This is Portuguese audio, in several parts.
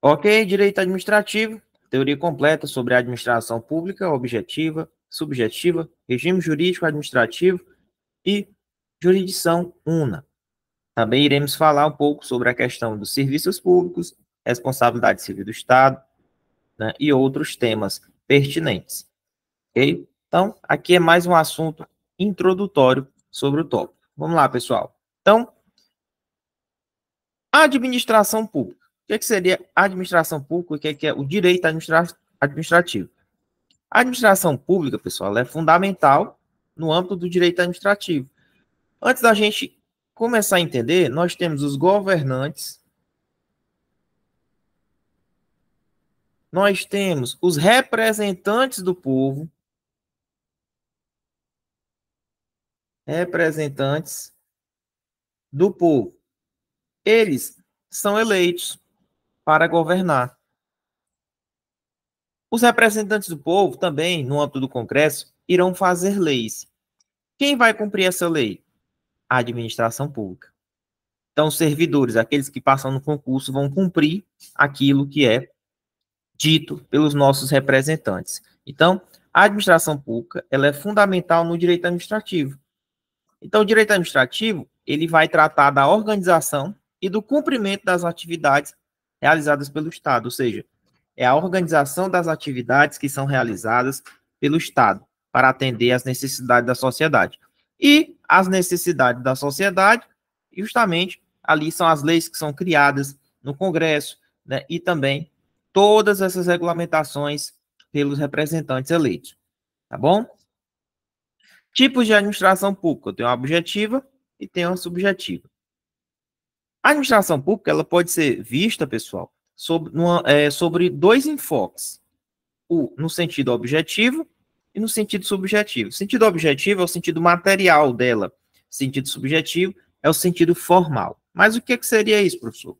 Ok, direito administrativo, teoria completa sobre a administração pública, objetiva, subjetiva, regime jurídico administrativo e jurisdição una. Também iremos falar um pouco sobre a questão dos serviços públicos, responsabilidade civil do Estado, né, e outros temas pertinentes. Ok? Então, aqui é mais um assunto introdutório sobre o tópico. Vamos lá, pessoal. Então, a administração pública. O que seria a administração pública e o que é o direito administrativo? A administração pública, pessoal, ela é fundamental no âmbito do direito administrativo. Antes da gente começar a entender, nós temos os governantes, nós temos os representantes do povo, eles são eleitos para governar. Os representantes do povo também, no âmbito do Congresso, irão fazer leis. Quem vai cumprir essa lei? A administração pública. Então, os servidores, aqueles que passam no concurso, vão cumprir aquilo que é dito pelos nossos representantes. Então, a administração pública, ela é fundamental no direito administrativo. Então, o direito administrativo, ele vai tratar da organização e do cumprimento das atividades realizadas pelo Estado, ou seja, é a organização das atividades que são realizadas pelo Estado para atender às necessidades da sociedade. E as necessidades da sociedade, justamente, ali são as leis que são criadas no Congresso, né, e também todas essas regulamentações pelos representantes eleitos. Tá bom? Tipos de administração pública. Eu tenho uma objetiva e tenho uma subjetiva. A administração pública, ela pode ser vista, pessoal, sobre dois enfoques. No sentido objetivo e no sentido subjetivo. O sentido objetivo é o sentido material dela. O sentido subjetivo é o sentido formal. Mas o que seria isso, professor?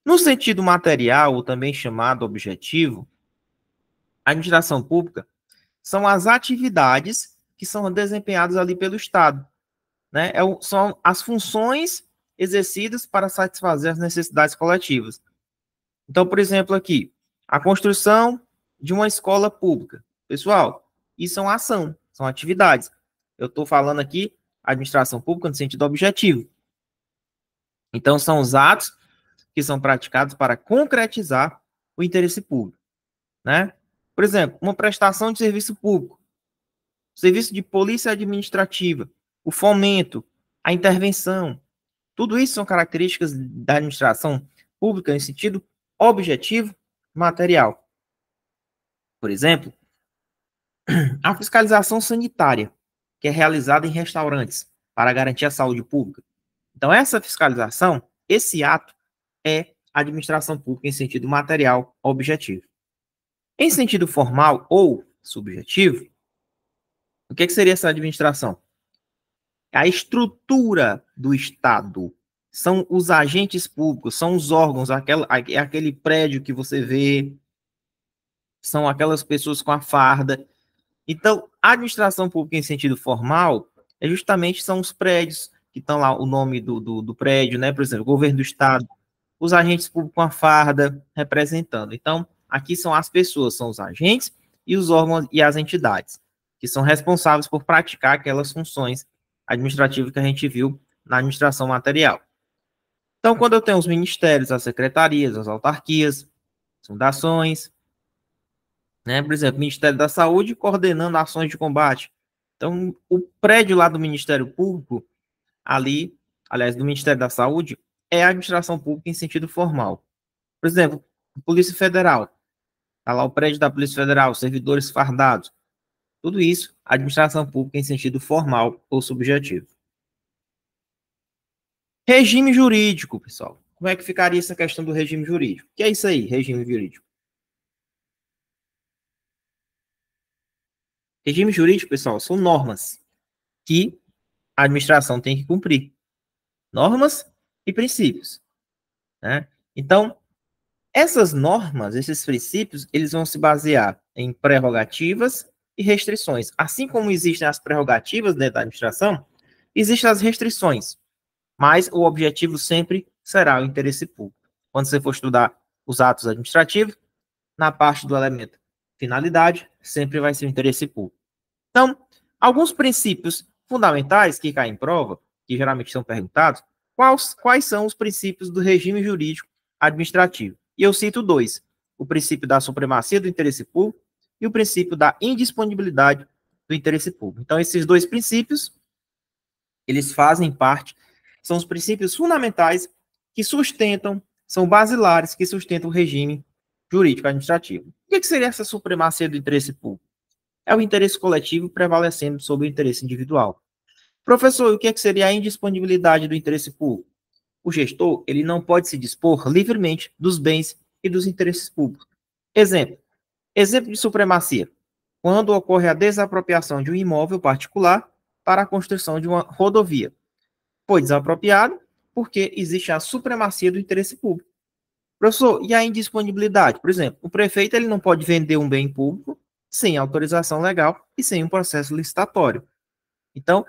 No sentido material, ou também chamado objetivo, a administração pública são as atividades que são desempenhadas ali pelo Estado, né? São as funções exercidas para satisfazer as necessidades coletivas. Então, por exemplo, aqui, a construção de uma escola pública. Pessoal, isso é uma ação, são atividades. Eu estou falando aqui administração pública no sentido objetivo. Então, são os atos que são praticados para concretizar o interesse público, né? Por exemplo, uma prestação de serviço público, serviço de polícia administrativa, o fomento, a intervenção, tudo isso são características da administração pública em sentido objetivo material. Por exemplo, a fiscalização sanitária, que é realizada em restaurantes para garantir a saúde pública. Então, essa fiscalização, esse ato, é administração pública em sentido material objetivo. Em sentido formal ou subjetivo, o que seria essa administração? A estrutura do Estado. São os agentes públicos, são os órgãos, aquele prédio que você vê, são aquelas pessoas com a farda. Então, a administração pública em sentido formal justamente são os prédios que estão lá, o nome do prédio, né? Por exemplo, o governo do Estado, os agentes públicos com a farda representando. Então, aqui são as pessoas, são os agentes e os órgãos e as entidades que são responsáveis por praticar aquelas funções administrativas que a gente viu na administração material. Então, quando eu tenho os ministérios, as secretarias, as autarquias, fundações, né? Por exemplo, o Ministério da Saúde coordenando ações de combate. Então, o prédio lá do Ministério Público, ali, aliás, do Ministério da Saúde, é a administração pública em sentido formal. Por exemplo, a Polícia Federal. Está lá o prédio da Polícia Federal, servidores fardados. Tudo isso, administração pública em sentido formal ou subjetivo. Regime jurídico, pessoal. Como é que ficaria essa questão do regime jurídico? O que é isso aí, regime jurídico? Regime jurídico, pessoal, são normas que a administração tem que cumprir. Normas e princípios, né? Então, essas normas, esses princípios, eles vão se basear em prerrogativas e restrições. Assim como existem as prerrogativas dentro da administração, existem as restrições, mas o objetivo sempre será o interesse público. Quando você for estudar os atos administrativos, na parte do elemento finalidade, sempre vai ser o interesse público. Então, alguns princípios fundamentais que caem em prova, que geralmente são perguntados, quais são os princípios do regime jurídico administrativo? E eu cito dois: o princípio da supremacia do interesse público e o princípio da indisponibilidade do interesse público. Então, esses dois princípios, eles fazem parte, são os princípios fundamentais que sustentam, são basilares que sustentam o regime jurídico administrativo. O que seria essa supremacia do interesse público? É o interesse coletivo prevalecendo sobre o interesse individual. Professor, o que seria a indisponibilidade do interesse público? O gestor, ele não pode se dispor livremente dos bens e dos interesses públicos. Exemplo de supremacia. Quando ocorre a desapropriação de um imóvel particular para a construção de uma rodovia. Foi desapropriado porque existe a supremacia do interesse público. Professor, e a indisponibilidade? Por exemplo, o prefeito ele não pode vender um bem público sem autorização legal e sem um processo licitatório. Então,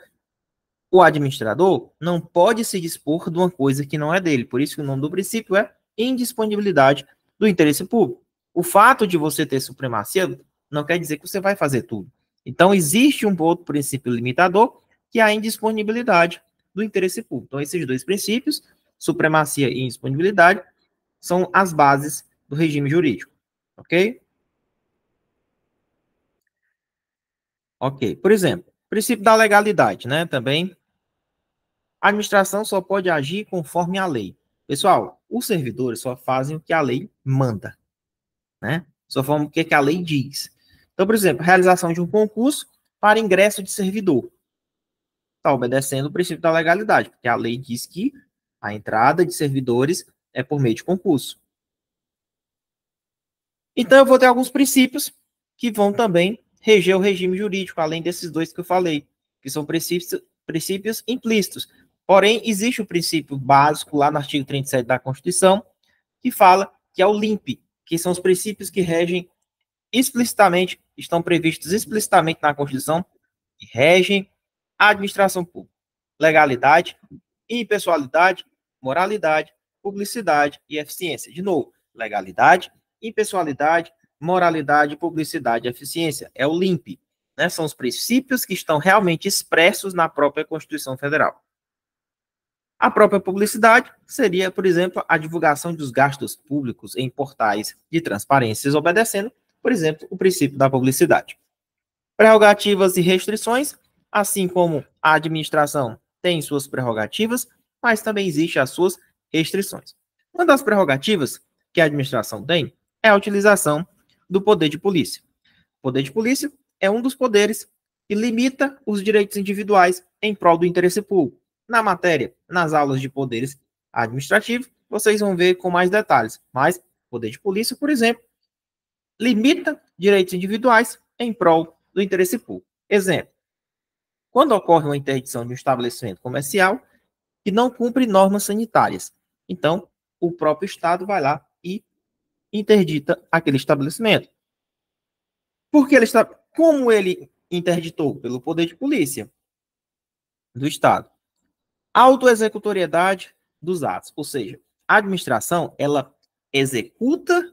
o administrador não pode se dispor de uma coisa que não é dele. Por isso que o nome do princípio é indisponibilidade do interesse público. O fato de você ter supremacia não quer dizer que você vai fazer tudo. Então, existe um outro princípio limitador, que é a indisponibilidade do interesse público. Então, esses dois princípios, supremacia e indisponibilidade, são as bases do regime jurídico. Ok? Ok. Por exemplo, princípio da legalidade, né? Também a administração só pode agir conforme a lei. Pessoal, os servidores só fazem o que a lei manda, né? Só fazem o que a lei diz. Então, por exemplo, realização de um concurso para ingresso de servidor. Está obedecendo o princípio da legalidade, porque a lei diz que a entrada de servidores é por meio de concurso. Então, eu vou ter alguns princípios que vão também reger o regime jurídico, além desses dois que eu falei, que são princípios implícitos. Porém, existe o princípio básico lá no artigo 37 da Constituição, que fala que é o LIMP, que são os princípios que regem explicitamente, estão previstos explicitamente na Constituição, que regem a administração pública. Legalidade, impessoalidade, moralidade, publicidade e eficiência. De novo, legalidade, impessoalidade, moralidade, publicidade e eficiência. É o LIMP. Né? São os princípios que estão realmente expressos na própria Constituição Federal. A própria publicidade seria, por exemplo, a divulgação dos gastos públicos em portais de transparências, obedecendo, por exemplo, o princípio da publicidade. Prerrogativas e restrições, assim como a administração tem suas prerrogativas, mas também existem as suas restrições. Uma das prerrogativas que a administração tem é a utilização do poder de polícia. O poder de polícia é um dos poderes que limita os direitos individuais em prol do interesse público. Na matéria, nas aulas de poderes administrativos, vocês vão ver com mais detalhes. Mas o poder de polícia, por exemplo, limita direitos individuais em prol do interesse público. Exemplo: quando ocorre uma interdição de um estabelecimento comercial que não cumpre normas sanitárias, então o próprio Estado vai lá e interdita aquele estabelecimento. Porque ele está, como ele interditou? Pelo poder de polícia do Estado. Autoexecutoriedade dos atos, ou seja, a administração ela executa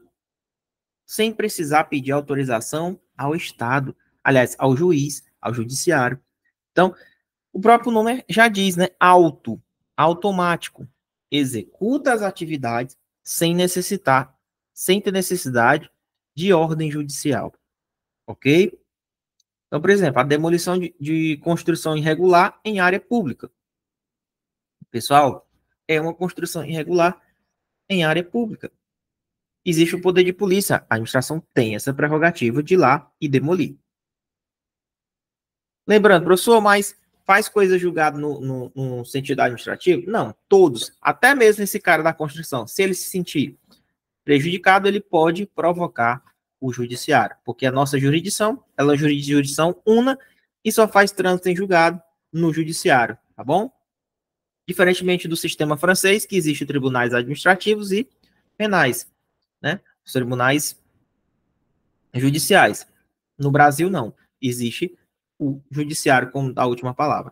sem precisar pedir autorização ao Estado, aliás, ao juiz, ao judiciário. Então, o próprio nome já diz, né? Automático. Executa as atividades sem necessitar, sem ter necessidade de ordem judicial. Ok? Então, por exemplo, a demolição de construção irregular em área pública. Pessoal, é uma construção irregular em área pública. Existe o poder de polícia. A administração tem essa prerrogativa de ir lá e demolir. Lembrando, professor, mas faz coisa julgada no sentido administrativo? Não, todos. Até mesmo esse cara da construção, se ele se sentir prejudicado, ele pode provocar o judiciário, porque a nossa jurisdição, ela é jurisdição una e só faz trânsito em julgado no judiciário, tá bom? Diferentemente do sistema francês, que existe tribunais administrativos e penais, né? Os tribunais judiciais. No Brasil, não. Existe o judiciário como a última palavra.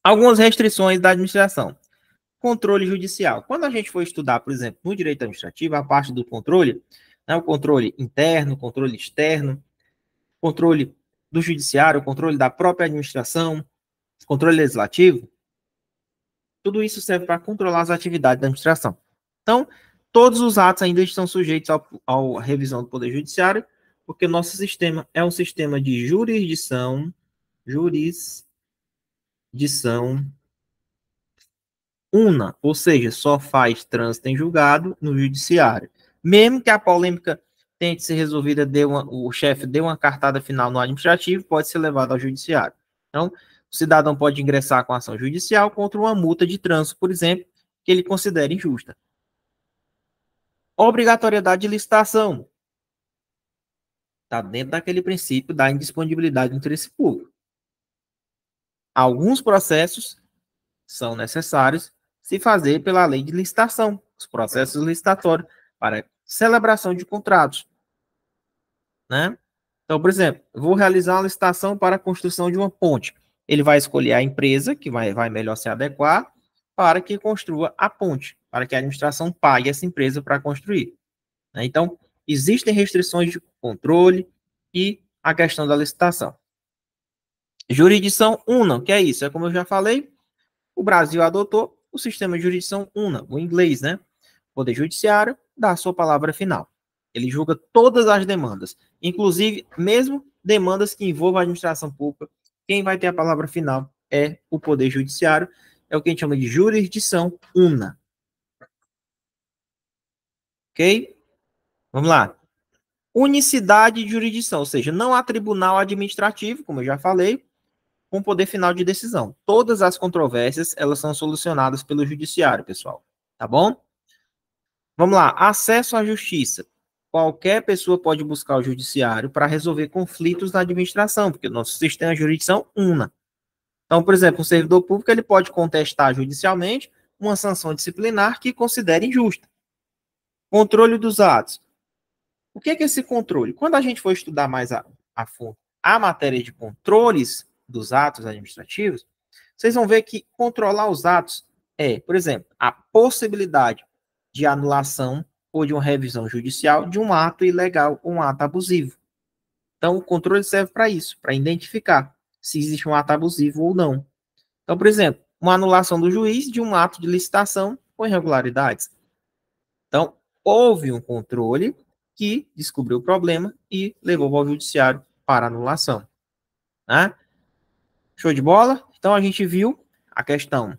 Algumas restrições da administração. Controle judicial. Quando a gente for estudar, por exemplo, no direito administrativo, a parte do controle, né, o controle interno, controle externo, controle do judiciário, controle da própria administração, controle legislativo, tudo isso serve para controlar as atividades da administração. Então, todos os atos ainda estão sujeitos à revisão do Poder Judiciário, porque o nosso sistema é um sistema de jurisdição una, ou seja, só faz trânsito em julgado no judiciário. Mesmo que a polêmica tente ser resolvida, o chefe dê uma cartada final no administrativo, pode ser levado ao judiciário. Então, o cidadão pode ingressar com ação judicial contra uma multa de trânsito, por exemplo, que ele considere injusta. Obrigatoriedade de licitação. Está dentro daquele princípio da indisponibilidade do interesse público. Alguns processos são necessários se fazer pela lei de licitação, os processos licitatórios para celebração de contratos, né? Então, por exemplo, eu vou realizar uma licitação para a construção de uma ponte. Ele vai escolher a empresa que vai melhor se adequar para que construa a ponte, para que a administração pague essa empresa para construir, né? Então, existem restrições de controle e a questão da licitação. Jurisdição una, que é isso? É como eu já falei, o Brasil adotou o sistema de jurisdição una, o inglês, né? O Poder Judiciário dá a sua palavra final. Ele julga todas as demandas, inclusive mesmo demandas que envolvam a administração pública. Quem vai ter a palavra final é o Poder Judiciário, é o que a gente chama de jurisdição una. Ok? Vamos lá. Unicidade de jurisdição, ou seja, não há tribunal administrativo, como eu já falei, com poder final de decisão. Todas as controvérsias, elas são solucionadas pelo judiciário, pessoal. Tá bom? Vamos lá. Acesso à justiça. Qualquer pessoa pode buscar o judiciário para resolver conflitos na administração, porque o nosso sistema de jurisdição una. Então, por exemplo, um servidor público ele pode contestar judicialmente uma sanção disciplinar que considere injusta. Controle dos atos. O que é esse controle? Quando a gente for estudar mais a fundo a matéria de controles dos atos administrativos, vocês vão ver que controlar os atos é, por exemplo, a possibilidade de anulação ou de uma revisão judicial de um ato ilegal ou um ato abusivo. Então, o controle serve para isso, para identificar se existe um ato abusivo ou não. Então, por exemplo, uma anulação do juiz de um ato de licitação com irregularidades. Então, houve um controle que descobriu o problema e levou ao judiciário para anulação. Né? Show de bola? Então, a gente viu a questão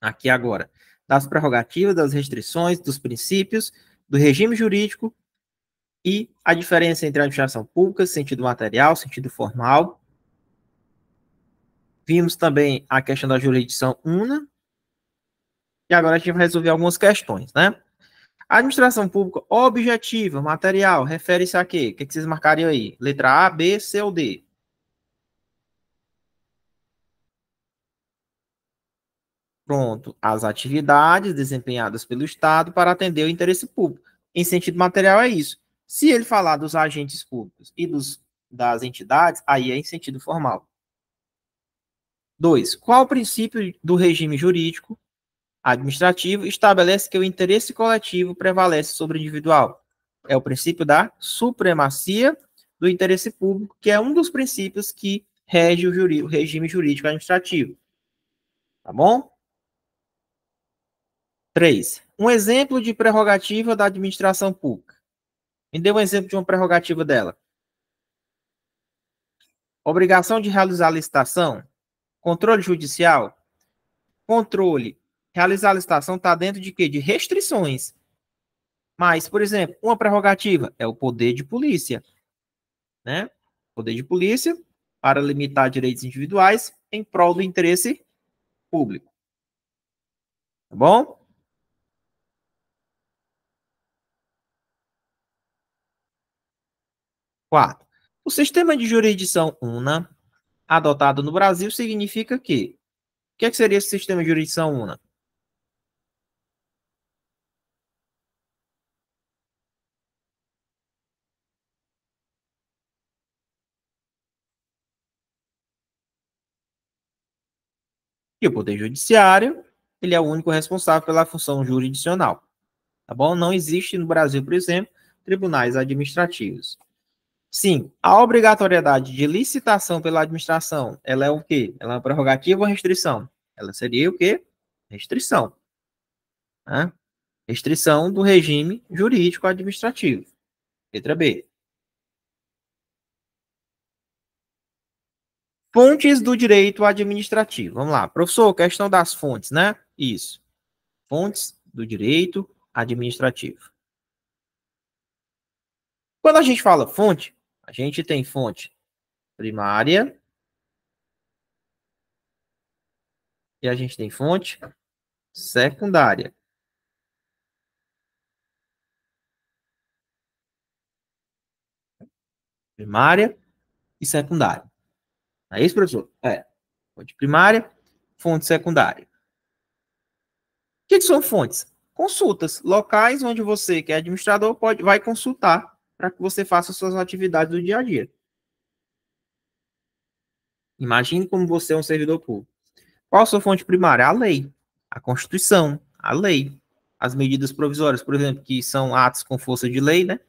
aqui agora das prerrogativas, das restrições, dos princípios, do regime jurídico e a diferença entre a administração pública, sentido material, sentido formal. Vimos também a questão da jurisdição una e agora a gente vai resolver algumas questões, né? A administração pública objetiva, material, refere-se a quê? O que vocês marcariam aí? Letra A, B, C ou D? Pronto. As atividades desempenhadas pelo Estado para atender o interesse público. Em sentido material é isso. Se ele falar dos agentes públicos e das entidades, aí é em sentido formal. 2. Qual o princípio do regime jurídico administrativo estabelece que o interesse coletivo prevalece sobre o individual? É o princípio da supremacia do interesse público, que é um dos princípios que rege o regime jurídico administrativo. Tá bom? 3. Um exemplo de prerrogativa da administração pública. Me dê um exemplo de uma prerrogativa dela. Obrigação de realizar licitação, controle judicial, controle. Realizar a licitação está dentro de quê? De restrições. Mas, por exemplo, uma prerrogativa é o poder de polícia, né? Poder de polícia para limitar direitos individuais em prol do interesse público. Tá bom? 4. O sistema de jurisdição una adotado no Brasil significa que o que, é que seria esse sistema de jurisdição una? E o Poder Judiciário, ele é o único responsável pela função jurisdicional. Tá bom? Não existe no Brasil, por exemplo, tribunais administrativos. 5. A obrigatoriedade de licitação pela administração, ela é o quê? Ela é uma prerrogativa ou restrição? Ela seria o quê? Restrição. Né? Restrição do regime jurídico administrativo. Letra B. Fontes do direito administrativo. Vamos lá. Professor, questão das fontes, né? Isso. Fontes do direito administrativo. Quando a gente fala fonte, a gente tem fonte primária e a gente tem fonte secundária. Primária e secundária. É isso, professor? É. Fonte primária, fonte secundária. O que são fontes? Consultas, locais onde você, que é administrador, vai consultar para que você faça suas atividades do dia a dia. Imagine como você é um servidor público. Qual a sua fonte primária? A lei, a Constituição, a lei. As medidas provisórias, por exemplo, que são atos com força de lei, né?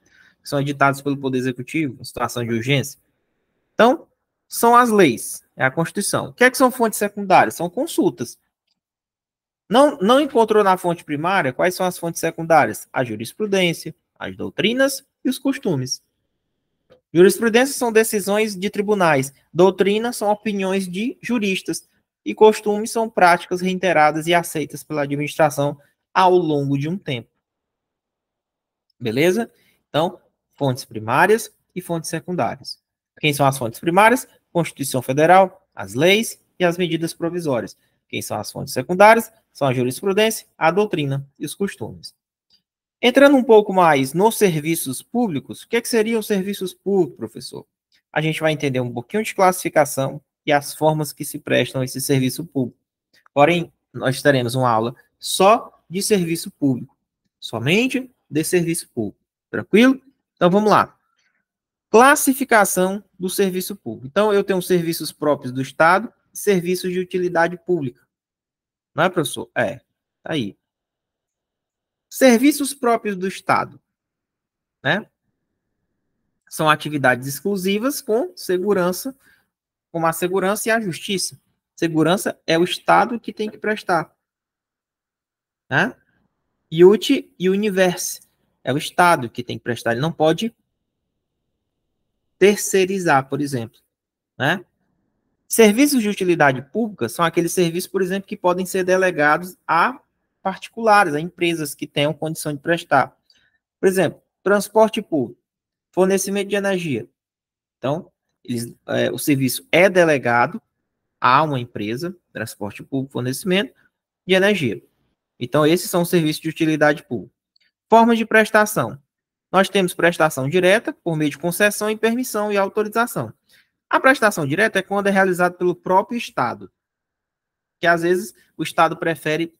Que são editados pelo Poder Executivo, em situação de urgência. Então, são as leis, é a Constituição. O que é que são fontes secundárias? São consultas. Não encontrou na fonte primária? Quais são as fontes secundárias? A jurisprudência, as doutrinas e os costumes. Jurisprudência são decisões de tribunais, doutrina são opiniões de juristas e costumes são práticas reiteradas e aceitas pela administração ao longo de um tempo. Beleza? Então, fontes primárias e fontes secundárias. Quem são as fontes primárias? Constituição Federal, as leis e as medidas provisórias. Quem são as fontes secundárias? São a jurisprudência, a doutrina e os costumes. Entrando um pouco mais nos serviços públicos, o que seriam os serviços públicos, professor? A gente vai entender um pouquinho de classificação e as formas que se prestam a esse serviço público. Porém, nós teremos uma aula só de serviço público, somente de serviço público. Tranquilo? Então, vamos lá. Classificação do serviço público. Então, eu tenho serviços próprios do Estado e serviços de utilidade pública. Não é, professor? É. Tá aí. Serviços próprios do Estado, né? São atividades exclusivas com segurança, como a segurança e a justiça. Segurança é o Estado que tem que prestar, né? Iuti e Universe é o Estado que tem que prestar. Ele não pode terceirizar, por exemplo, né? Serviços de utilidade pública são aqueles serviços, por exemplo, que podem ser delegados a particulares, a empresas que tenham condição de prestar. Por exemplo, transporte público, fornecimento de energia. Então, o serviço é delegado a uma empresa, transporte público, fornecimento de energia. Então, esses são os serviços de utilidade pública. Formas de prestação. Nós temos prestação direta, por meio de concessão e permissão e autorização. A prestação direta é quando é realizada pelo próprio Estado, que às vezes o Estado prefere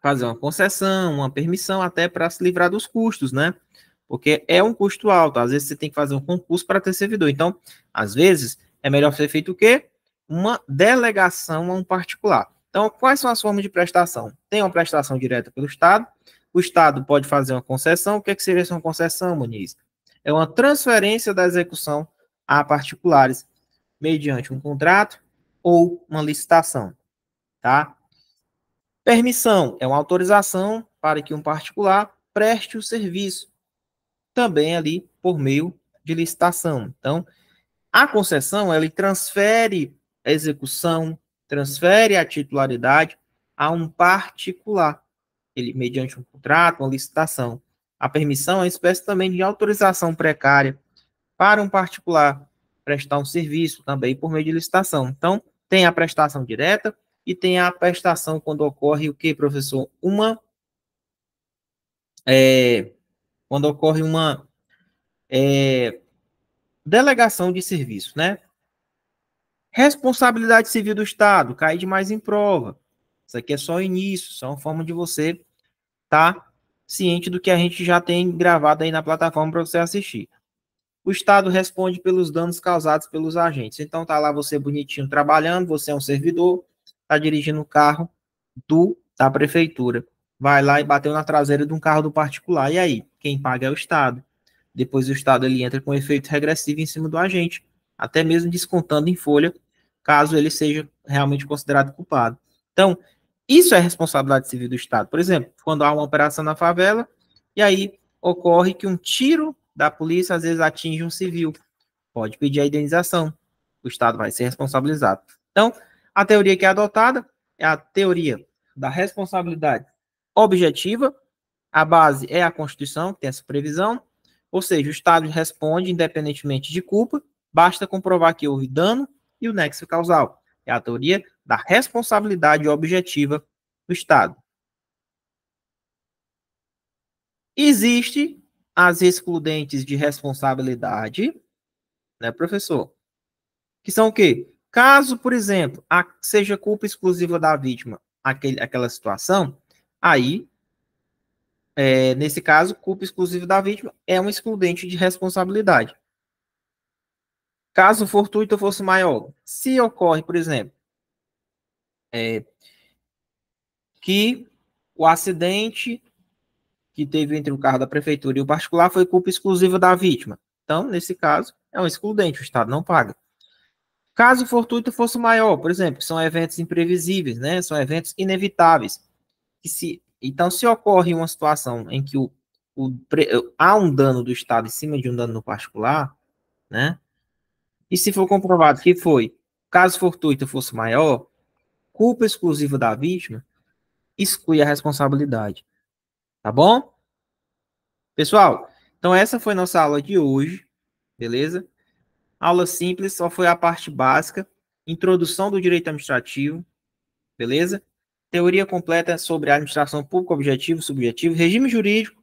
fazer uma concessão, uma permissão, até para se livrar dos custos, né? Porque é um custo alto. Às vezes você tem que fazer um concurso para ter servidor. Então, às vezes, é melhor ser feito o quê? Uma delegação a um particular. Então, quais são as formas de prestação? Tem uma prestação direta pelo Estado. O Estado pode fazer uma concessão. O que seria uma concessão, Muniz? É uma transferência da execução a particulares mediante um contrato ou uma licitação, tá? Permissão é uma autorização para que um particular preste o serviço, também ali por meio de licitação. Então, a concessão, ela transfere a execução, transfere a titularidade a um particular, ele mediante um contrato, uma licitação. A permissão é uma espécie também de autorização precária para um particular prestar um serviço também por meio de licitação. Então, tem a prestação direta e tem a prestação quando ocorre o que, professor? Quando ocorre uma delegação de serviço, né? Responsabilidade civil do Estado, cai demais em prova. Isso aqui é só o início, só uma forma de você estar ciente do que a gente já tem gravado aí na plataforma para você assistir. o Estado responde pelos danos causados pelos agentes. Então, tá lá você bonitinho trabalhando, você é um servidor, tá dirigindo o carro da prefeitura. Vai lá e bateu na traseira de um carro do particular. E aí? Quem paga é o Estado. Depois o Estado ele entra com efeito regressivo em cima do agente, até mesmo descontando em folha, caso ele seja realmente considerado culpado. Então, isso é responsabilidade civil do Estado. Por exemplo, quando há uma operação na favela, e aí ocorre que um tiro da polícia às vezes atinge um civil. Pode pedir a indenização. O Estado vai ser responsabilizado. Então, a teoria que é adotada é a teoria da responsabilidade objetiva. A base é a Constituição, que tem essa previsão. Ou seja, o Estado responde independentemente de culpa, basta comprovar que houve dano e o nexo causal. É a teoria da responsabilidade objetiva do Estado. Existe as excludentes de responsabilidade, né, professor? Que são o quê? Caso, por exemplo, seja culpa exclusiva da vítima aquela situação, aí, nesse caso, culpa exclusiva da vítima é um excludente de responsabilidade. Caso fortuito fosse maior, se ocorre, por exemplo, que o acidente que teve entre o carro da prefeitura e o particular foi culpa exclusiva da vítima. Então, nesse caso, é um excludente, o Estado não paga. Caso fortuito fosse maior, por exemplo, são eventos imprevisíveis, né? São eventos inevitáveis. Então, se ocorre uma situação em que há um dano do Estado em cima de um dano no particular, né? E se for comprovado que foi, caso fortuito fosse maior, culpa exclusiva da vítima, exclui a responsabilidade. Tá bom? Pessoal, então essa foi nossa aula de hoje, beleza? Aula simples, só foi a parte básica, introdução do direito administrativo, beleza? Teoria completa sobre a administração pública, objetivo, subjetivo, regime jurídico,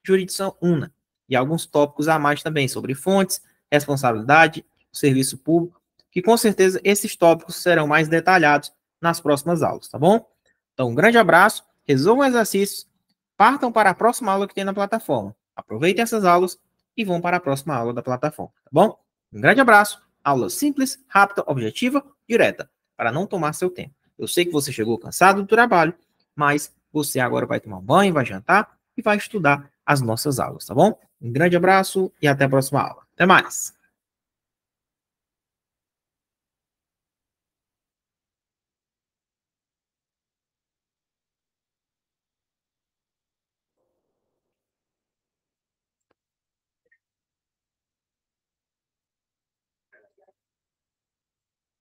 jurisdição una. E alguns tópicos a mais também sobre fontes, responsabilidade, serviço público, que com certeza esses tópicos serão mais detalhados nas próximas aulas, tá bom? Então, um grande abraço, resolvam exercícios, partam para a próxima aula que tem na plataforma. Aproveitem essas aulas e vão para a próxima aula da plataforma, tá bom? Um grande abraço, aula simples, rápida, objetiva, direta, para não tomar seu tempo. Eu sei que você chegou cansado do trabalho, mas você agora vai tomar um banho, vai jantar e vai estudar as nossas aulas, tá bom? Um grande abraço e até a próxima aula. Até mais!